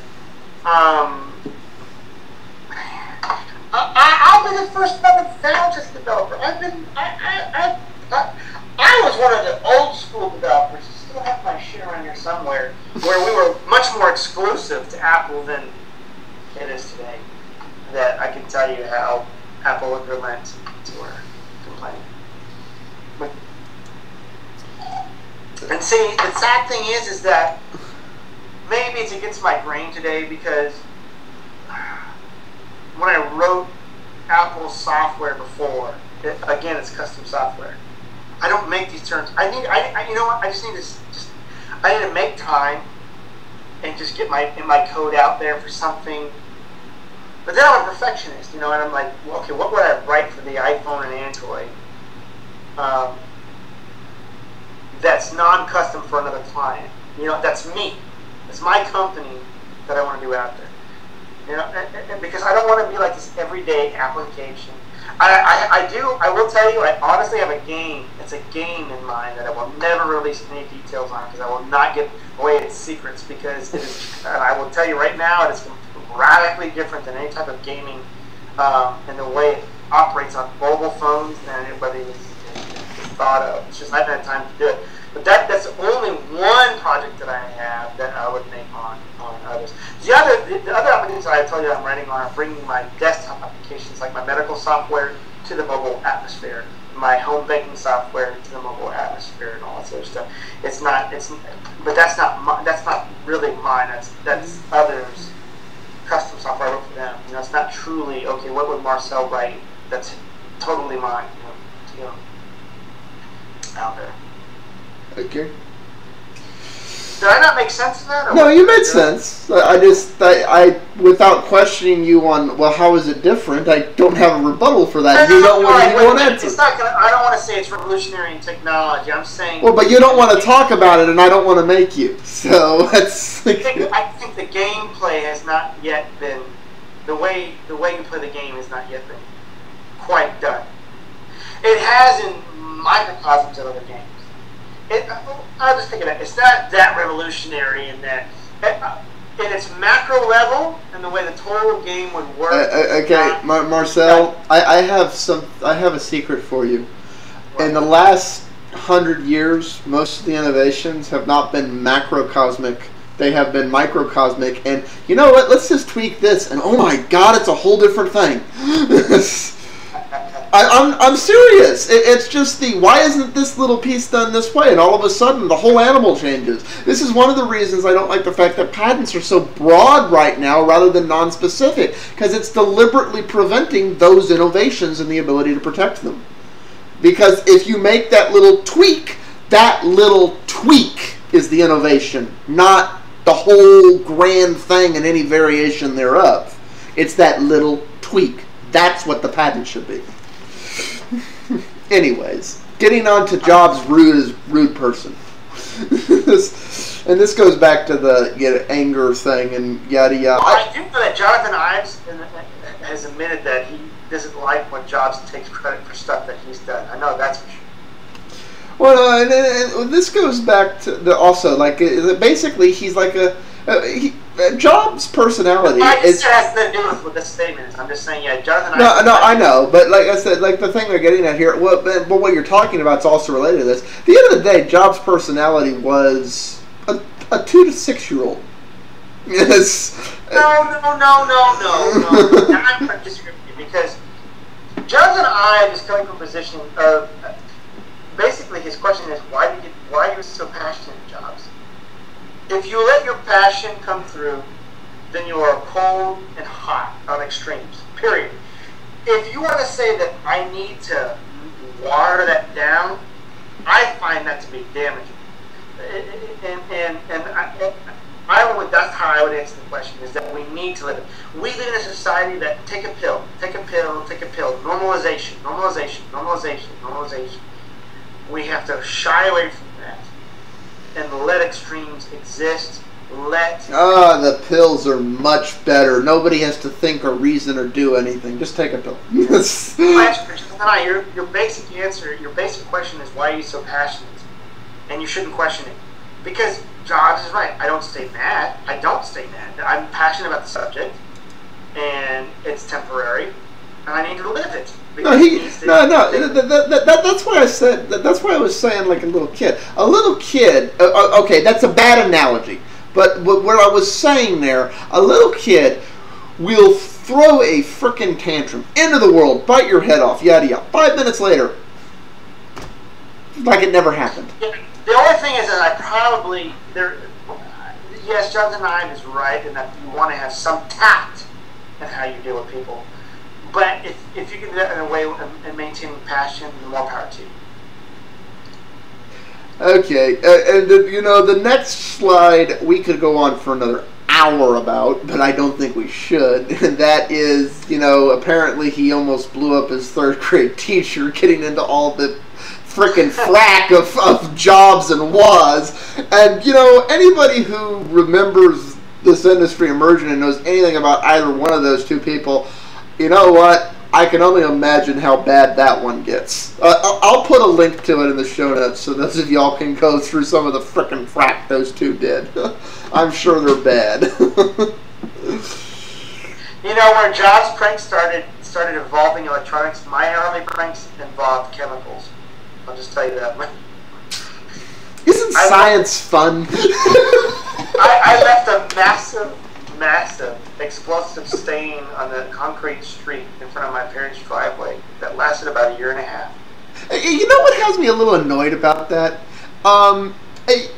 I'll be the first one that found this developer. I was one of the old school developers. I still have my shit around here somewhere, where we were much more exclusive to Apple than it is today. That I can tell you how Apple would relent to our complaint. And see, the sad thing is that maybe it's against my grain today, because when I wrote Apple's software before, again, it's custom software. I don't make these terms. You know what? I just need to make time and just get my code out there for something. But then I'm a perfectionist, you know, and I'm like, well, okay, what would I write for the iPhone and Android that's non-custom for another client? You know, that's me. It's my company that I want to do out there. You know, and because I don't want to be like this everyday application. I will tell you, I honestly have a game. It's a game in mind that I will never release any details on because I will not give away its secrets because it is, and I will tell you right now, it is radically different than any type of gaming in the way it operates on mobile phones than anybody has thought of. It's just I haven't had time to do it. But that's only one project that I have that I would make on others. The other applications I told you I'm writing on are bringing my desktop applications, like my medical software, to the mobile atmosphere, my home banking software to the mobile atmosphere, and all that sort of stuff. But that's not really mine. That's others' custom software I wrote for them. You know, it's not truly okay. What would Marcel write? That's totally mine. You know, out there. Okay. Did I not make sense of that? No, you made sense. I without questioning you on, well, how is it different? I don't have a rebuttal for that. You don't want to answer. It's not gonna. I don't want to say it's revolutionary in technology. I'm saying. Well, but you don't want to talk about it, and I don't want to make you. So that's. I think the gameplay has not yet been the way you play the game has not yet been quite done. It has in microcosms of other games. I'll just think of it. It's not that revolutionary in that, in its macro level and the way the total game would work. Okay, Marcel, I have a secret for you. What? In the last 100 years, most of the innovations have not been macrocosmic. They have been microcosmic. And you know what? Let's just tweak this, and oh my God, it's a whole different thing. I'm serious. It's just why isn't this little piece done this way? And all of a sudden, the whole animal changes. This is one of the reasons I don't like the fact that patents are so broad right now rather than non-specific, because it's deliberately preventing those innovations and the ability to protect them. Because if you make that little tweak is the innovation, not the whole grand thing and any variation thereof. It's that little tweak. That's what the patent should be. Anyways, getting on to Jobs' rude person. And this goes back to the anger thing and yada yada. Well, I do know that Jonathan Ives has admitted that he doesn't like when Jobs takes credit for stuff that he's done. I know that's for sure. Well, and this goes back to also basically he's like Jobs' personality. It has nothing to do with this statement. I'm just saying, yeah, Jonathan. No, I know, but like I said, like the thing they're getting at here, but what you're talking about is also related to this. At the end of the day, Jobs' personality was a 2 to 6 year old. Yes. No. I'm going to disagree with you because Jonathan Ives is coming from a position of basically his question is why are you so passionate, Jobs? If you let your passion come through, then you are cold and hot on extremes, period. If you want to say that I need to water that down, I find that to be damaging. That's how I would answer the question, is that we need to live it. We live in a society that take a pill. Normalization. We have to shy away from that and let extremes exist. The pills are much better. Nobody has to think or reason or do anything. Just take a pill. Your basic answer, your basic question is why are you so passionate? And you shouldn't question it. Because Jobs is right. I don't stay mad. I'm passionate about the subject, and it's temporary, and I need to live it. That's why I said. That's why I was saying like a little kid. A little kid. Okay, that's a bad analogy. But what I was saying there, a little kid will throw a frickin' tantrum into the world, bite your head off, yada yada. 5 minutes later, like it never happened. The only thing is that yes, Jonathan Ives is right in that you want to have some tact in how you deal with people. But if you can do that in a way and maintaining passion, the more power to you. Okay, and you know, the next slide we could go on for another hour about, but I don't think we should. And that is, you know, apparently he almost blew up his third grade teacher, getting into all the frickin' frack of jobs and was. And, you know, anybody who remembers this industry emerging and knows anything about either one of those two people, you know what? I can only imagine how bad that one gets. I'll put a link to it in the show notes so those of y'all can go through some of the frickin' frack those two did. I'm sure they're bad. You know, where John's pranks started involving electronics, my early pranks involved chemicals. I'll just tell you that much. Isn't science fun? I left a massive explosive stain on the concrete street in front of my parents' driveway that lasted about a year and a half. You know what has me a little annoyed about that?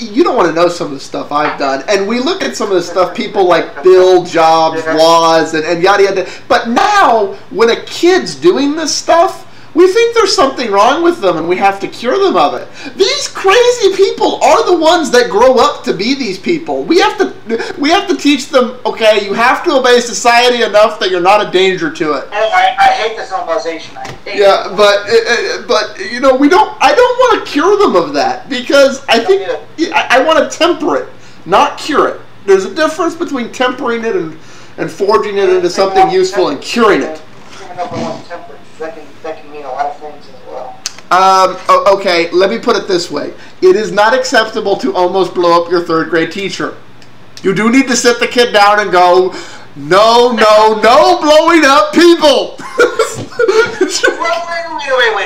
You don't want to know some of the stuff I've done, and we look at some of the stuff people like Bill Jobs, Woz, and yada yada. But now, when a kid's doing this stuff, we think there's something wrong with them and we have to cure them of it. These crazy people are the ones that grow up to be these people. We have to teach them, okay, you have to obey society enough that you're not a danger to it. I hate this normalization. Yeah, but you know, I don't want to cure them of that, because I think I want to temper it, not cure it. There's a difference between tempering it and forging it into something useful and curing it. That can mean a lot of things as well. Okay, let me put it this way. It is not acceptable to almost blow up your third grade teacher. You do need to sit the kid down and go, no blowing up people.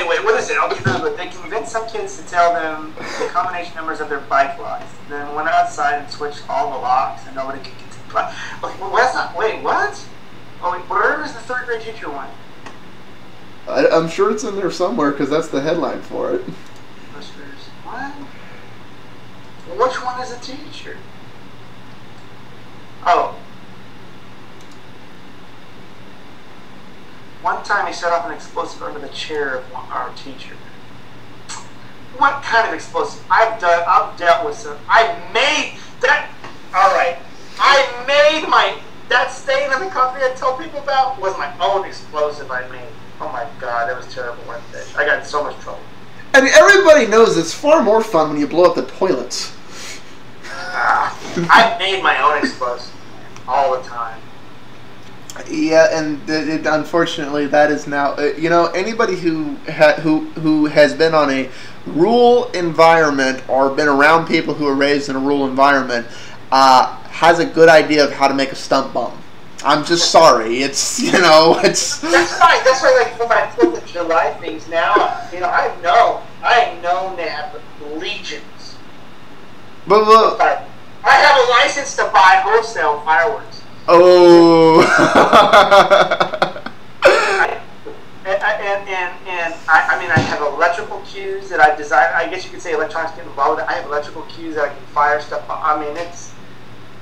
Wait. What is it? Okay, they convinced some kids to tell them the combination numbers of their bike locks. Then went outside and switched all the locks, and nobody could get to the bike. Wait, what? Oh, wait, where is the third grade teacher one? I'm sure it's in there somewhere, because that's the headline for it. What? Which one is a teacher? Oh. One time he set off an explosive under the chair of our teacher. What kind of explosive? I've dealt with some. I made that. All right. That stain on the concrete I told people about was my own explosive I made. Oh my God, that was terrible one day. I got in so much trouble. And everybody knows it's far more fun when you blow up the toilets. I made my own explosive all the time. Yeah, and unfortunately, that is now. You know, anybody who has been on a rural environment or been around people who are raised in a rural environment has a good idea of how to make a stump bomb. I'm just sorry. It's, you know, it's... That's fine. That's why, like, for my 4th of July things now, you know, I am known to have legions. But I have a license to buy wholesale fireworks. Oh. I mean, I have electrical cues that I've designed. I guess you could say electronics get involved with it. I have electrical cues that I can fire stuff. I mean, it's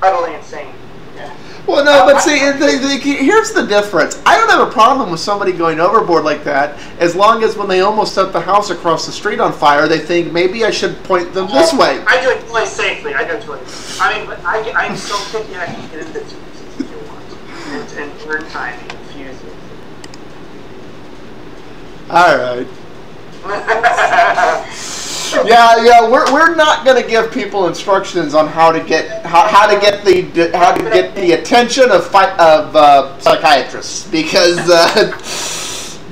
utterly insane. Yeah. Well, no, but see, here's the difference. I don't have a problem with somebody going overboard like that, as long as when they almost set the house across the street on fire, they think, maybe I should point them this way. I do it really safely. I do it really safely. I mean, but I'm so picky I can get into 2 if you want. And turn timing and fuses. All right. Yeah, we're not going to give people instructions on how to get the attention of psychiatrists, because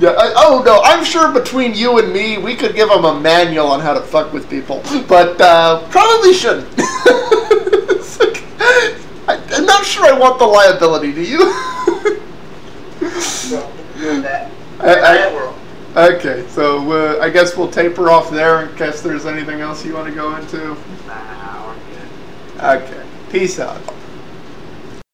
oh no, I'm sure between you and me we could give them a manual on how to fuck with people, but probably shouldn't. I'm not sure I want the liability. Do you? Okay, so I guess we'll taper off there in case there's anything else you want to go into. Nah, we're good. Okay, peace out.